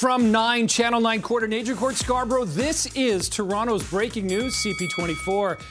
From 9, Channel 9 Coordinator Court Scarborough, this is Toronto's breaking news, CP24.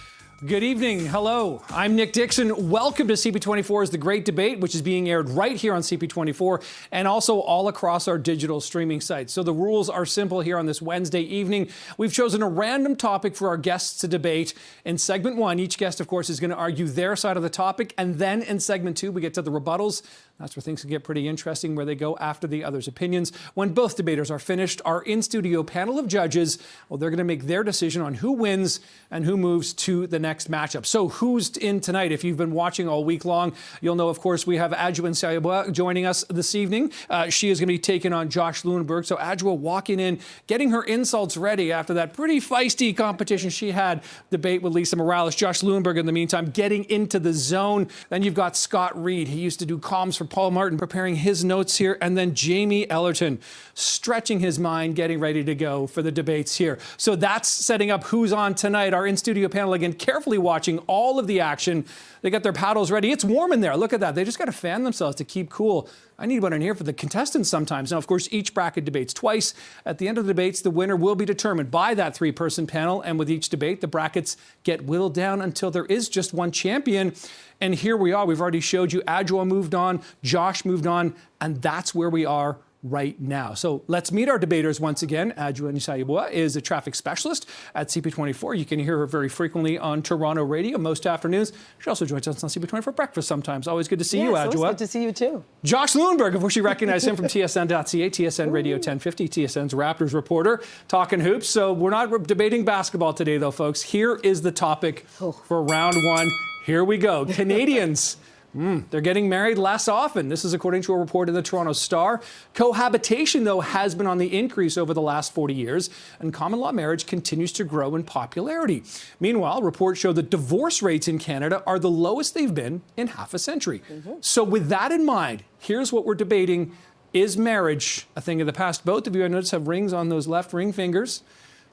Good evening. Hello. I'm Nick Dixon. Welcome to CP24's The Great Debate, which is being aired right here on CP24 and also all across our digital streaming sites. So the rules are simple here on this Wednesday evening. We've chosen a random topic for our guests to debate. In segment 1, each guest, of course, is going to argue their side of the topic. And then in segment 2, we get to the rebuttals. That's where things can get pretty interesting, where they go after the other's opinions. When both debaters are finished, our in-studio panel of judges, well, they're going to make their decision on who wins and who moves to the next matchup. So who's in tonight? If you've been watching all week long, you'll know, of course, we have Adwoa and Nsiah-Yeboah joining us this evening. She is going to be taking on Josh Lewenberg. So Adwoa walking in, getting her insults ready after that pretty feisty competition she had, debate with Lisa Morales. Josh Lewenberg, in the meantime, getting into the zone. Then you've got Scott Reid. He used to do comms for Paul Martin, preparing his notes here. And then Jamie Ellerton, stretching his mind, getting ready to go for the debates here. So that's setting up who's on tonight. Our in-studio panel, again, carefully watching all of the action. They got their paddles ready. It's warm in there. Look at that. They just got to fan themselves to keep cool. I need one in here for the contestants sometimes. Now, of course, each bracket debates twice. At the end of the debates, the winner will be determined by that three-person panel. And with each debate, the brackets get whittled down until there is just one champion. And here we are. We've already showed you Adwoa moved on, Josh moved on, and that's where we are right now. So let's meet our debaters once again. Adwoa Nsiah-Yeboah is a traffic specialist at CP24. You can hear her very frequently on Toronto radio most afternoons. She also joins us on CP24 for breakfast sometimes. Always good to see you, Adwoa. Always good to see you too. Josh Lewenberg, of course you recognize him from TSN.ca, TSN Radio 1050, TSN's Raptors reporter, talking hoops. So we're not debating basketball today though, folks. Here is the topic for round 1. Here we go. Canadians. They're getting married less often. This is according to a report in the Toronto Star. Cohabitation, though, has been on the increase over the last 40 years, and common law marriage continues to grow in popularity. Meanwhile, reports show that divorce rates in Canada are the lowest they've been in half a century. So with that in mind, here's what we're debating. Is marriage a thing of the past? Both of you, I notice, have rings on those left ring fingers.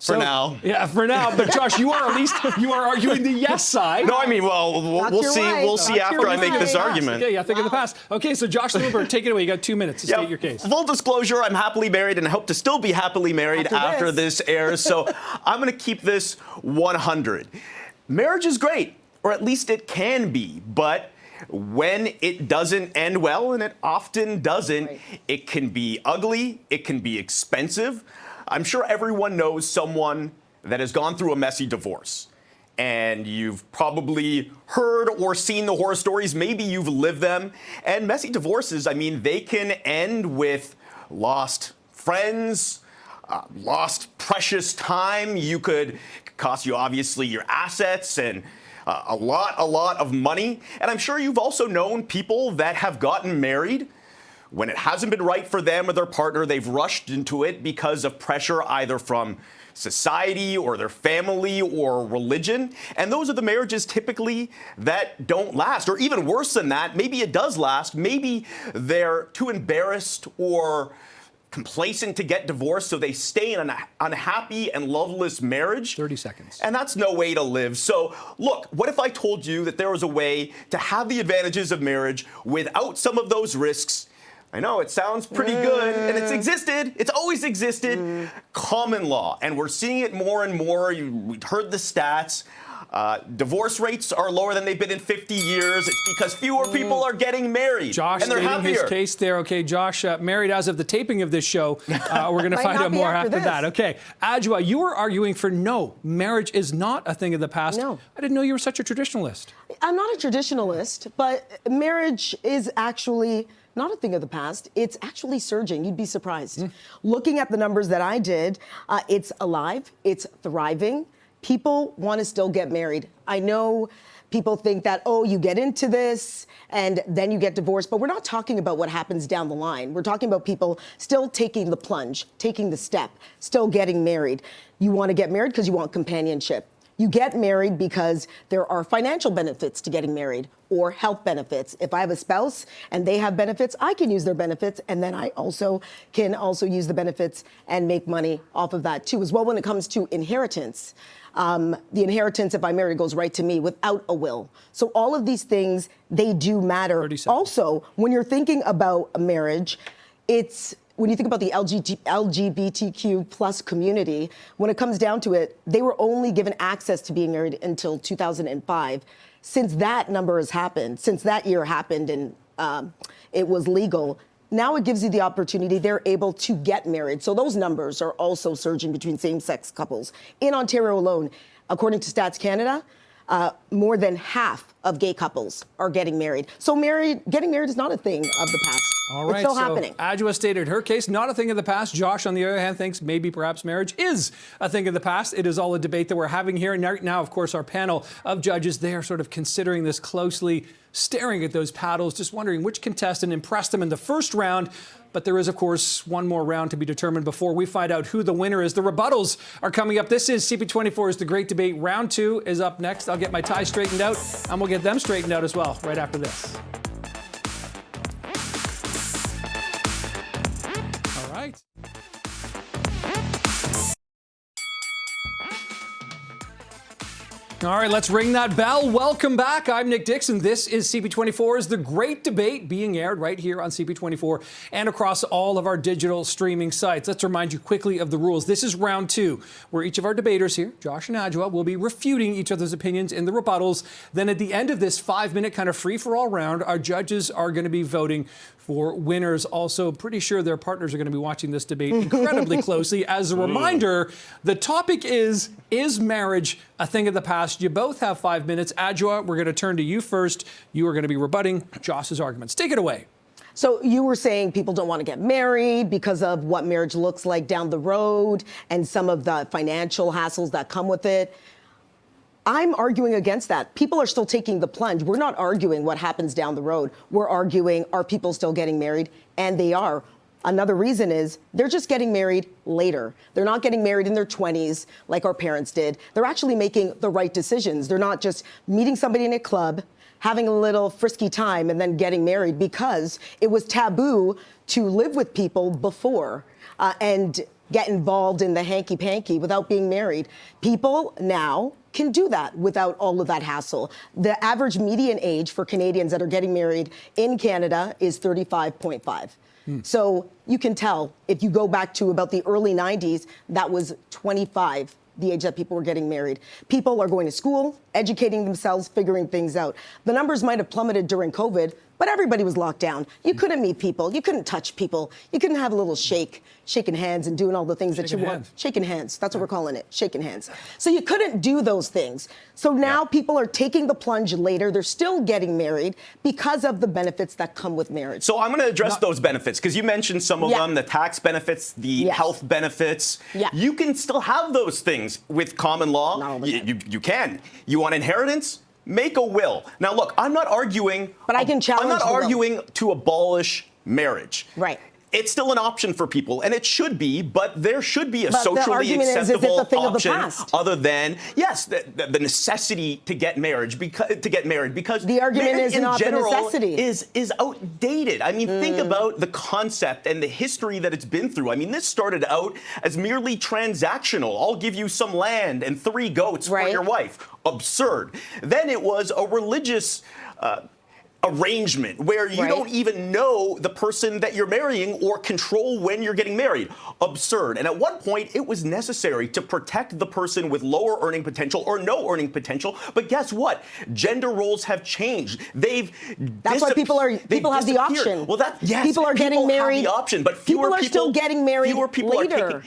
So, for now. Yeah, for now. But Josh, you are arguing the yes side. No, I mean, well, we'll see. Right. We'll see after I make this argument. Okay, yeah, think of the past. Okay, so Josh Lewenberg, take it away. You got 2 minutes to state your case. Full disclosure, I'm happily married and I hope to still be happily married after this airs. So I'm going to keep this 100. Marriage is great, or at least it can be, but when it doesn't end well, and it often doesn't, it can be ugly, it can be expensive. I'm sure everyone knows someone that has gone through a messy divorce. And you've probably heard or seen the horror stories. Maybe you've lived them. And messy divorces, I mean, they can end with lost friends, lost precious time. You could cost you, obviously, your assets and a lot of money. And I'm sure you've also known people that have gotten married when it hasn't been right for them or their partner. They've rushed into it because of pressure either from society or their family or religion. And those are the marriages typically that don't last. Or even worse than that, maybe it does last. Maybe they're too embarrassed or complacent to get divorced, so they stay in an unhappy and loveless marriage. 30 seconds. And that's no way to live. So look, what if I told you that there was a way to have the advantages of marriage without some of those risks? I know it sounds pretty good, and it's existed. It's always existed. Common law, and we're seeing it more and more. We heard the stats. Divorce rates are lower than they've been in 50 years. It's because fewer people are getting married, Josh and they're stating happier. his case there. Okay, Josh, married as of the taping of this show. We're going to find out more after that. Okay, Adwoa, you were arguing for no, marriage is not a thing of the past. No. I didn't know you were such a traditionalist. I'm not a traditionalist, but marriage is actually not a thing of the past. It's actually surging. You'd be surprised. Looking at the numbers that I did, it's alive. It's thriving. People want to still get married. I know people think that, oh, you get into this and then you get divorced, but we're not talking about what happens down the line. We're talking about people still taking the plunge, taking the step, still getting married. You want to get married because you want companionship. You get married because there are financial benefits to getting married or health benefits. If I have a spouse and they have benefits, I can use their benefits, and then I also can use the benefits and make money off of that too. As well, when it comes to inheritance, the inheritance, if I marry, goes right to me without a will. So all of these things, they do matter. Also, when you're thinking about a marriage, it's when you think about the LGBTQ plus community, when it comes down to it, they were only given access to being married until 2005. Since that number has happened, since that year happened and it was legal, now it gives you the opportunity. They're able to get married. So those numbers are also surging between same-sex couples. In Ontario alone, according to Stats Canada, more than half of gay couples are getting married. So getting married is not a thing of the past. All right, it's still happening. Adwoa stated her case, not a thing of the past. Josh, on the other hand, thinks maybe perhaps marriage is a thing of the past. It is all a debate that we're having here. And now, of course, our panel of judges, they are sort of considering this closely, staring at those paddles, just wondering which contestant impressed them in the first round. But there is, of course, one more round to be determined before we find out who the winner is. The rebuttals are coming up. This is CP24's The Great Debate. Round 2 is up next. I'll get my ties straightened out, and we'll get them straightened out as well right after this. All right. All right, let's ring that bell. Welcome back. I'm Nick Dixon. This is CP24's The Great Debate, being aired right here on CP24 and across all of our digital streaming sites. Let's remind you quickly of the rules. This is round 2, where each of our debaters here, Josh and Adwoa, will be refuting each other's opinions in the rebuttals. Then at the end of this 5-minute kind of free-for-all round, our judges are going to be voting for winners. Also, pretty sure their partners are going to be watching this debate incredibly closely. As a reminder, the topic is marriage a thing of the past? You both have 5 minutes. Adwoa, we're going to turn to you first. You are going to be rebutting Josh's arguments. Take it away. So you were saying people don't want to get married because of what marriage looks like down the road and some of the financial hassles that come with it. I'm arguing against that. People are still taking the plunge. We're not arguing what happens down the road. We're arguing, are people still getting married? And they are. Another reason is they're just getting married later. They're not getting married in their 20s like our parents did. They're actually making the right decisions. They're not just meeting somebody in a club, having a little frisky time, and then getting married because it was taboo to live with people before and get involved in the hanky-panky without being married. People now can do that without all of that hassle. The average median age for Canadians that are getting married in Canada is 35.5. So you can tell if you go back to about the early 90s, that was 25, the age that people were getting married. People are going to school, educating themselves, figuring things out. The numbers might have plummeted during COVID, but everybody was locked down. You couldn't meet people. You couldn't touch people. You couldn't have a little shaking hands and doing all the things that you want. Shaking hands. That's what we're calling it, shaking hands. So you couldn't do those things. So now people are taking the plunge later. They're still getting married because of the benefits that come with marriage. So I'm going to address those benefits because you mentioned some of them, the tax benefits, the health benefits. You can still have those things with common law. You can. You want inheritance? Make a will. Now, look, I'm not arguing. But I can challenge. I'm not arguing to abolish marriage. Right. It's still an option for people, and it should be, but there should be a socially acceptable option other than, yes, the necessity to get married because the argument is not the necessity is outdated. I mean, think about the concept and the history that it's been through. I mean, this started out as merely transactional. I'll give you some land and 3 goats for your wife. Absurd. Then it was a religious arrangement where you don't even know the person that you're marrying or control when you're getting married. Absurd. And at one point, it was necessary to protect the person with lower earning potential or no earning potential. But guess what? Gender roles have changed. That's why people have the option. Well, people are getting married. Have the option, but fewer people are still getting married later.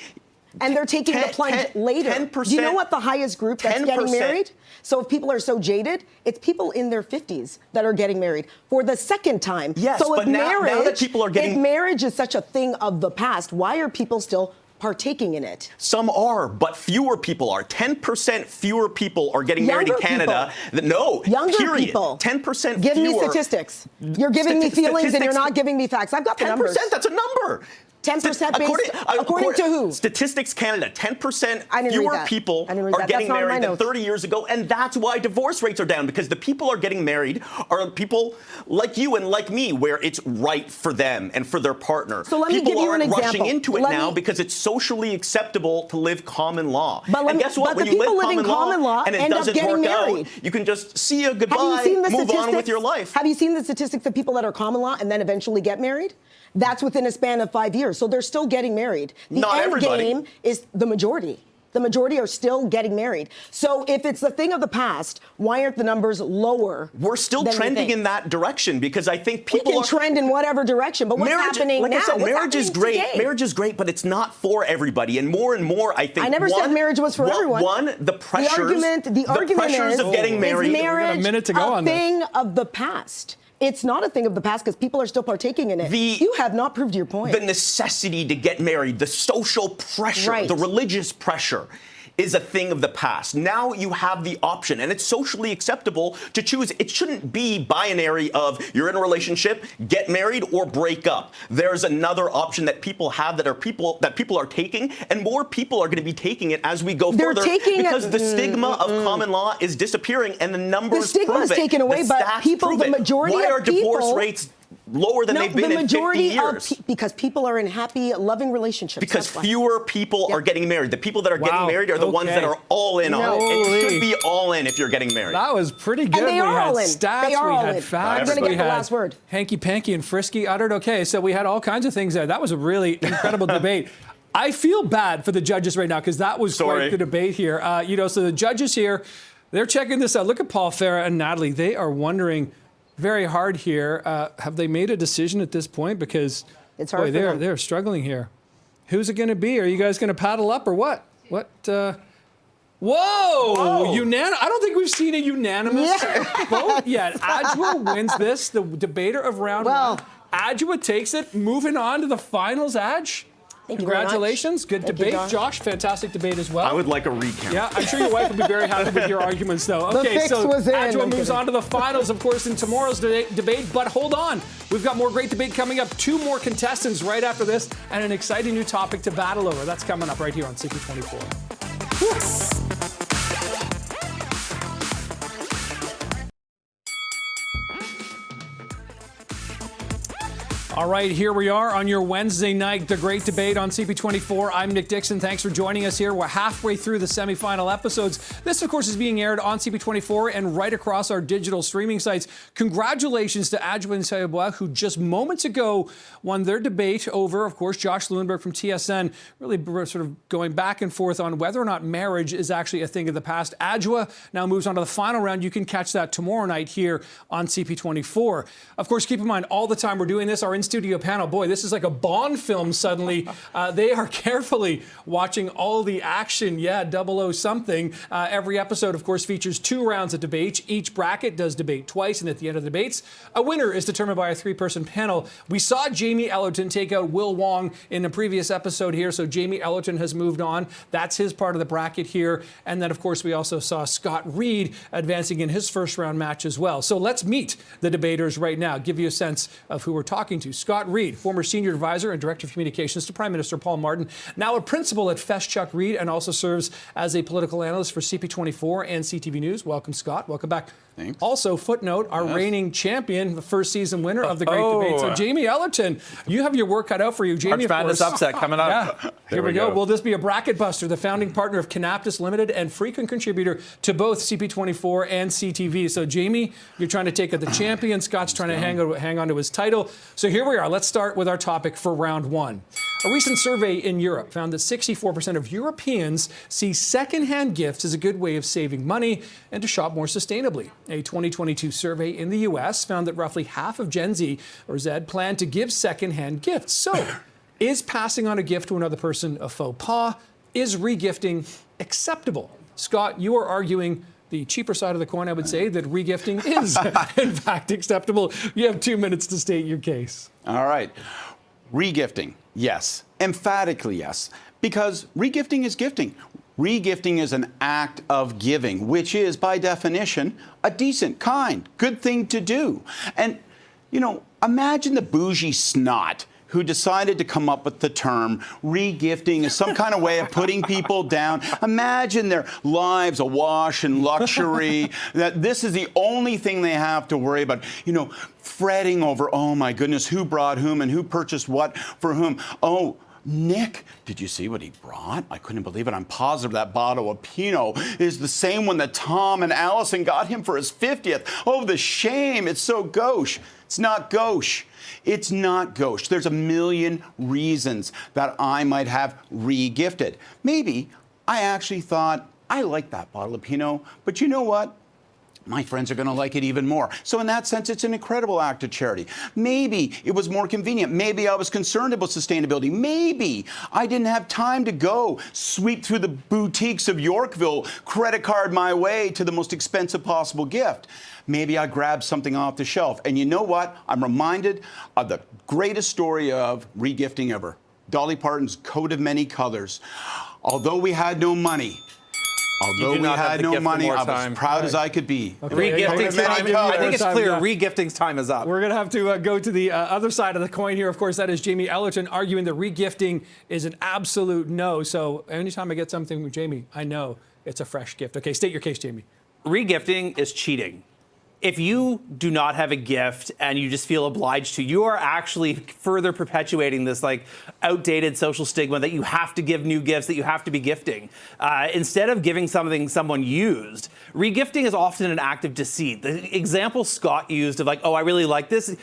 And they're taking the plunge later. 10%, do you know what the highest group that's getting married? So if people are so jaded, it's people in their 50s that are getting married for the second time. Yes, so but now that people are getting... If marriage is such a thing of the past, why are people still partaking in it? Some are, but fewer people are. 10% fewer people are getting married in Canada. No, younger period. people. 10% fewer. Give me statistics. You're giving me feelings and you're not giving me facts. I've got the numbers. 10%, that's a number. 10% according to who? Statistics Canada, 10% fewer people are getting married than 30 years ago, and that's why divorce rates are down, because the people are getting married are people like you and like me, where it's right for them and for their partner. So let me give you an example. People aren't rushing into it now because it's socially acceptable to live common law. And guess what? When you live common law and it doesn't work out, you can just see a goodbye, move on with your life. Have you seen the statistics of people that are common law and then eventually get married? That's within a span of 5 years. years, so they're still getting married. The Not end everybody. game is the majority. The majority are still getting married. So if it's the thing of the past, why aren't the numbers lower? We're still than we trending think? in that direction because I think We people can trend in whatever direction, but what's happening like now? I said, What's marriage is happening great. today? Marriage is great, but it's not for everybody. And more, I think. I never said marriage was for everyone. One, the pressures. The argument pressures is, of getting married. Is We got a marriage minute to go on a this. thing of the past? It's not a thing of the past because people are still partaking in it. You have not proved your point. The necessity to get married, the social pressure, Right. the religious pressure is a thing of the past. Now you have the option, and it's socially acceptable to choose. It shouldn't be binary of you're in a relationship, get married, or break up. There's another option that people have that people are taking, and more people are going to be taking it as we go further because the stigma of common law is disappearing, and the numbers The stigma prove is it. taken away, The but stats people, prove the it. majority Why of are divorce people- rates lower than they've been the in 50 majority years? because people are in happy, loving relationships. Because That's why. fewer people are getting married. The people that are getting married are the ones that are all in on it. And you Holy. should be all in if you're getting married. That was pretty good. And they we are had all in. stats, They are we all had in. facts, I'm gonna we get the had last word. hanky panky and frisky uttered. Okay, so we had all kinds of things there. That was a really incredible debate. I feel bad for the judges right now because that was quite the debate here. So the judges here, they're checking this out. Look at Paul, Farah, and Natalie. They are wondering very hard here. Have they made a decision at this point? Because it's hard. Boy, they're struggling here. Who's it going to be? Are you guys going to paddle up or what? What? Whoa! I don't think we've seen a unanimous vote yet. Adwoa wins this, the debater of round one. Adwoa takes it, moving on to the finals. Adj, congratulations. Good debate. Josh, fantastic debate as well. I would like a recount. Yeah, I'm sure your wife would be very happy with your arguments, though. Okay, so Adwoa moves on to the finals, of course, in tomorrow's debate. But hold on. We've got more great debate coming up. 2 more contestants right after this, and an exciting new topic to battle over. That's coming up right here on CP24. All right, here we are on your Wednesday night, the great debate on CP24. I'm Nick Dixon. Thanks for joining us here. We're halfway through the semifinal episodes. This, of course, is being aired on CP24 and right across our digital streaming sites. Congratulations to Adwoa and Nsiah-Yeboah, who just moments ago won their debate over, of course, Josh Lewenberg from TSN, really sort of going back and forth on whether or not marriage is actually a thing of the past. Adwoa now moves on to the final round. You can catch that tomorrow night here on CP24. Of course, keep in mind, all the time we're doing this, our in-studio panel, boy, this is like a Bond film suddenly. They are carefully watching all the action. Yeah, 00 something. Every episode, of course, features 2 rounds of debate. Each bracket does debate twice, and at the end of the debates, a winner is determined by a 3-person panel. We saw Jamie Ellerton take out Will Wong in a previous episode here, so Jamie Ellerton has moved on. That's his part of the bracket here. And then, of course, we also saw Scott Reid advancing in his first-round match as well. So let's meet the debaters right now, give you a sense of who we're talking to. Scott Reid, former senior advisor and director of communications to Prime Minister Paul Martin, now a principal at Feschuk Reid and also serves as a political analyst for CP24 and CTV News. Welcome, Scott. Welcome back. Thanks. Also, footnote, our reigning champion, the first season winner of the Great Debate. So, Jamie Ellerton, you have your work cut out for you. Jamie, March Madness upset coming up. Yeah. Here we go. Will this be a bracket buster? The founding partner of Canaptus Limited and frequent contributor to both CP24 and CTV. So, Jamie, you're trying to take out the champion. Scott's trying to hang on to his title. So here we are. Let's start with our topic for round one. A recent survey in Europe found that 64% of Europeans see secondhand gifts as a good way of saving money and to shop more sustainably. A 2022 survey in the U.S. found that roughly half of Gen Z or Z plan to give secondhand gifts. So, is passing on a gift to another person a faux pas? Is regifting acceptable? Scott, you are arguing the cheaper side of the coin, I would say, that regifting is, in fact, acceptable. You have 2 minutes to state your case. All right. Regifting, yes. Emphatically yes. Because regifting is gifting. Regifting is an act of giving, which is, by definition, a decent, kind, good thing to do. And, imagine the bougie snot who decided to come up with the term regifting as some kind of way of putting people down. Imagine their lives awash in luxury, that this is the only thing they have to worry about, fretting over, oh my goodness, who brought whom and who purchased what for whom. Oh, Nick, did you see what he brought? I couldn't believe it. I'm positive that bottle of Pinot is the same one that Tom and Allison got him for his 50th. Oh, the shame. It's so gauche. It's not gauche. It's not gauche. There's a million reasons that I might have re-gifted. Maybe I actually thought, I like that bottle of Pinot, but you know what? My friends are going to like it even more. So in that sense, it's an incredible act of charity. Maybe it was more convenient. Maybe I was concerned about sustainability. Maybe I didn't have time to go sweep through the boutiques of Yorkville, credit card my way to the most expensive possible gift. Maybe I grabbed something off the shelf. And you know what? I'm reminded of the greatest story of regifting ever. Dolly Parton's Coat of Many Colors. Although we had no money, I was as proud as I could be. Okay. Regifting time. I think it's clear. Regifting's time is up. We're going to have to go to the other side of the coin here. Of course, that is Jamie Ellerton arguing that regifting is an absolute no. So anytime I get something with Jamie, I know it's a fresh gift. Okay, state your case, Jamie. Regifting is cheating. If you do not have a gift and you just feel obliged to, you are actually further perpetuating this like outdated social stigma that you have to give new gifts, that you have to be gifting. Instead of giving something someone used, regifting is often an act of deceit. The example Scott used of like, oh, I really like this,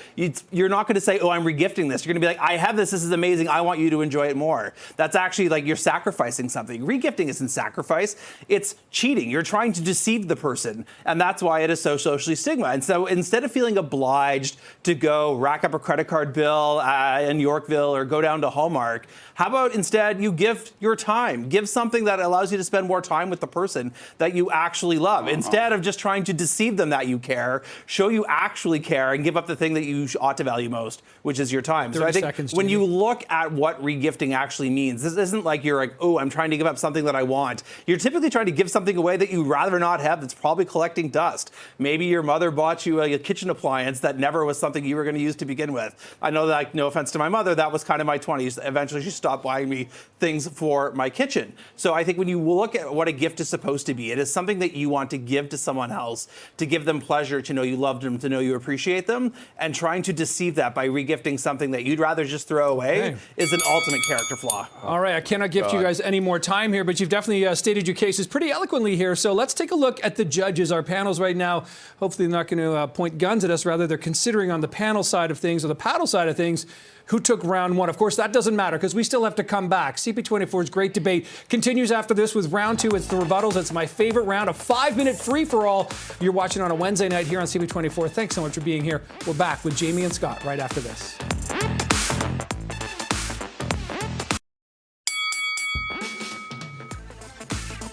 you're not going to say, oh, I'm regifting this. You're going to be like, I have this is amazing, I want you to enjoy it more. That's actually like you're sacrificing something. Regifting isn't sacrifice, it's cheating. You're trying to deceive the person, and that's why it is so socially stigmatized. And so instead of feeling obliged to go rack up a credit card bill in Yorkville or go down to Hallmark, how about instead you gift your time? Give something that allows you to spend more time with the person that you actually love. Instead of just trying to deceive them that you care, show you actually care and give up the thing that you ought to value most, which is your time. So I think when you look at what regifting actually means, this isn't like you're like, oh, I'm trying to give up something that I want. You're typically trying to give something away that you'd rather not have that's probably collecting dust. Maybe your mother bought you a kitchen appliance that never was something you were going to use to begin with. I know that, like, no offense to my mother, that was kind of my 20s. Eventually, she stopped buying me things for my kitchen. So I think when you look at what a gift is supposed to be, it is something that you want to give to someone else, to give them pleasure, to know you loved them, to know you appreciate them, and trying to deceive that by regifting something that you'd rather just throw away is an ultimate character flaw. All right, I cannot gift you guys any more time here, but you've definitely stated your cases pretty eloquently here. So let's take a look at the judges. Our panels right now, hopefully they're not going to point guns at us. Rather, they're considering on the panel side of things or the paddle side of things who took round one. Of course, that doesn't matter because we still have to come back. CP24's great debate continues after this with round two. It's the rebuttals. It's my favorite round, a 5-minute free-for-all. You're watching on a Wednesday night here on CP24. Thanks so much for being here. We're back with Jamie and Scott right after this.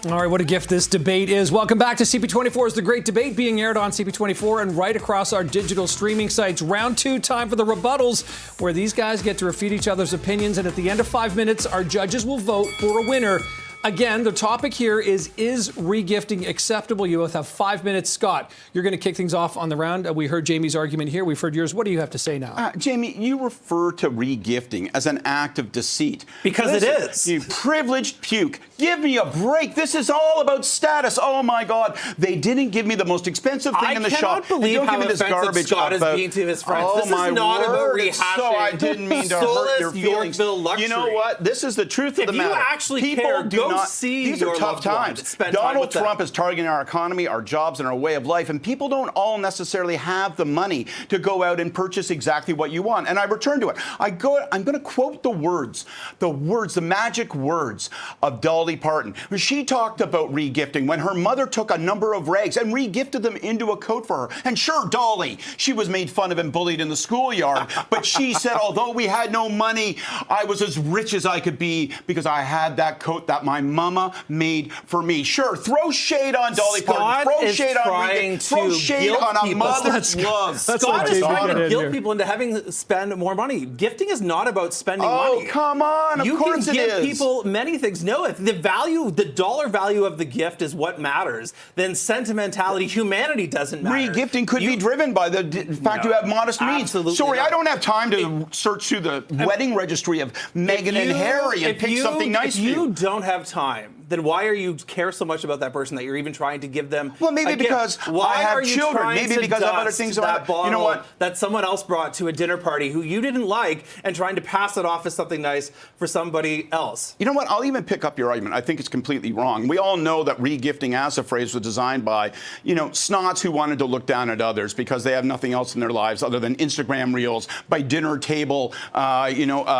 All right, what a gift this debate is. Welcome back to CP24's The Great Debate, being aired on CP24 and right across our digital streaming sites. Round two, time for the rebuttals, where these guys get to refute each other's opinions. And at the end of 5 minutes, our judges will vote for a winner. Again, the topic here is regifting acceptable? You both have 5 minutes. Scott, you're going to kick things off on the round. We heard Jamie's argument here. We've heard yours. What do you have to say now? Jamie, you refer to regifting as an act of deceit. Because it is. You privileged puke. Give me a break. This is all about status. Oh, my God. They didn't give me the most expensive thing in the shop. I cannot believe how offensive Scott is being to his friends. Oh, this is not about rehashing. So I didn't mean to hurt your feelings. Luxury. You know what? This is the truth of the matter. If you actually People care, do not see these are tough times. Donald Trump is targeting our economy, our jobs, and our way of life, and people don't all necessarily have the money to go out and purchase exactly what you want. And I return to it. I'm going to quote the magic words of Dolly Parton. She talked about regifting when her mother took a number of rags and regifted them into a coat for her. And sure, Dolly, she was made fun of and bullied in the schoolyard, but she said, although we had no money, I was as rich as I could be because I had that coat that my mama made for me. Sure, throw shade on Dolly Parton. Throw shade on throw shade on a mother's love. Scott is trying to guilt people into having to spend more money. Gifting is not about spending money. Oh, come on. Of course it is. You can give people many things. No, if the value, the dollar value of the gift is what matters, then sentimentality, humanity doesn't matter. Regifting could be driven by the fact you have modest means. Absolutely. Sorry, I don't have time to search through the wedding registry of Meghan and Harry and pick something nice for you. If you don't have time then why are you care so much about that person that you're even trying to give them? Well, maybe a gift? because Why I have are you children. trying Maybe to because I have other dust things. that bottle you know what? that someone else brought to a dinner party who you didn't like and trying to pass it off as something nice for somebody else? You know what? I'll even pick up your argument. I think it's completely wrong. We all know that regifting as a phrase was designed by, snots who wanted to look down at others because they have nothing else in their lives other than Instagram reels, by dinner table,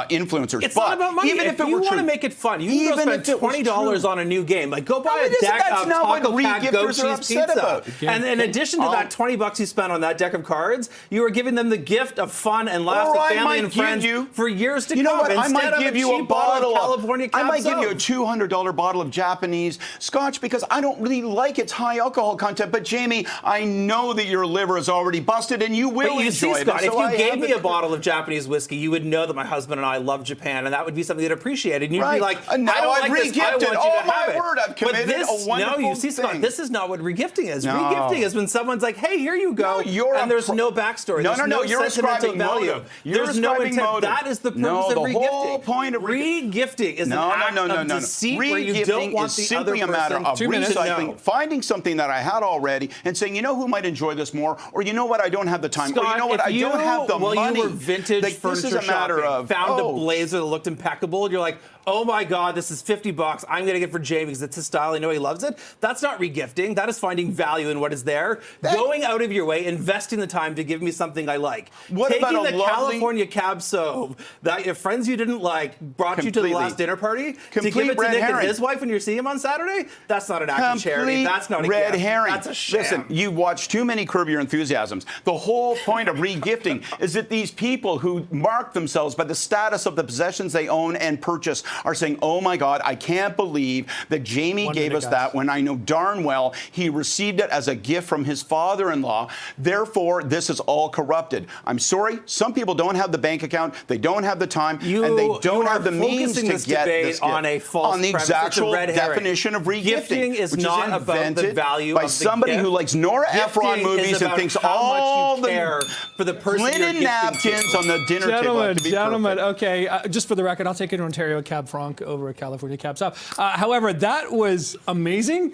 influencers. It's not about money. Even if you want to make it fun, you can go spend $20 on a new game. Like, go buy a deck of Taco Cat Goat Cheese Pizza. And in addition to that $20 you spent on that deck of cards, you are giving them the gift of fun and laughs with family and friends for years to come. You know what? I might Instead give of a you a cheap bottle of California Cab I might give you a Sauv. $200 bottle of Japanese scotch because I don't really like its high alcohol content. But Jamie, I know that your liver is already busted and you will But you enjoy see, it. Scott, And if so I you gave have me it- a bottle of Japanese whiskey, you would know that my husband and I love Japan, and that would be something you'd appreciate. And you'd be like, And now I don't I've like this. I want regifted. you Oh, to my have it. word, I've committed But this, a wonderful no, you see, Scott, thing. this is not what regifting is. No. Regifting is when someone's like, hey, here you go, and there's no backstory. No, there's no, you're sentimental ascribing value. motive. You're There's no ascribing intent. motive. That is the purpose No, of the regifting. whole point of regifting is an act of deceit where you don't want the other simply a matter person of to know. recycling, finding something that I had already, and saying, you know who might enjoy this more, or you know what, I don't have the time, Scott, or you know what, I don't have the money. you were vintage Like, furniture this is a matter shopping, of found a blazer that looked impeccable, and you're like, oh my God, this is $50. I'm going to get it for Jamie because it's his style. I know he loves it. That's not regifting. That is finding value in what is there. Going out of your way, investing the time to give me something I like. What Taking about a the lovely- California Cab Sauv that your friends you didn't like brought you to the last dinner party to give Complete it to red Nick and herring. his wife when you're seeing him on Saturday? That's not an act of charity. Complete That's not a red gift. herring. That's a sham. Listen, you've watched too many Curb Your Enthusiasms. The whole point of regifting is that these people who mark themselves by the status of the possessions they own and purchase are saying, oh my God, I can't believe that Jamie gave us that when I know darn well he received it as a gift from his father-in-law. Therefore, this is all corrupted. I'm sorry, some people don't have the bank account, they don't have the time, and they don't have the means to get this gift. on a false on the premise. actual It's a red herring. definition of regifting. Gifting is which not about the invented value by of the somebody gift. who likes Nora Ephron Gifting movies is and about thinks how all much you care for the person you're linen gifting napkins to. on the dinner table. Gentlemen, okay, just for the record, I'll take an Ontario Cab Franc over a California Cab Sauv. However, that was amazing.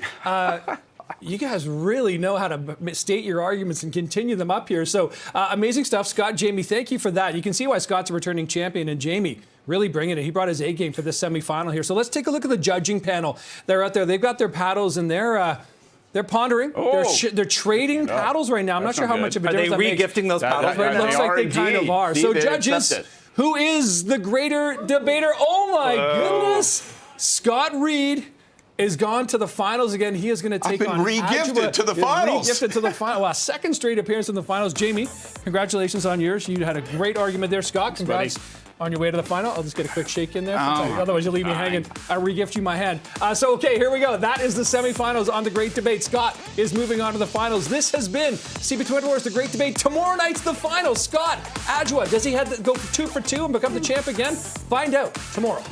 You guys really know how to state your arguments and continue them up here. So amazing stuff. Scott, Jamie, thank you for that. You can see why Scott's a returning champion, and Jamie really bringing it. He brought his A game for this semifinal here. So let's take a look at the judging panel. They're out there. They've got their paddles, and they're pondering. They're trading paddles right now. I'm not sure how much of a difference that makes. Are they regifting those paddles right It now? looks like they kind of are. So judges, who is the greater debater? Oh my goodness! Scott Reid is gone to the finals again. He is going to take on I've been regifted to the finals. Regifted to the final. Wow, second straight appearance in the finals. Jamie, congratulations on yours. You had a great argument there. Scott, congrats on your way to the final. I'll just get a quick shake in there. Otherwise, you'll leave me hanging. I regift you my hand. Okay, here we go. That is the semifinals on the Great Debate. Scott is moving on to the finals. This has been CP24's The Great Debate. Tomorrow night's the final. Scott, Adwoa, does he have to go 2 for 2 and become the champ again? Find out tomorrow.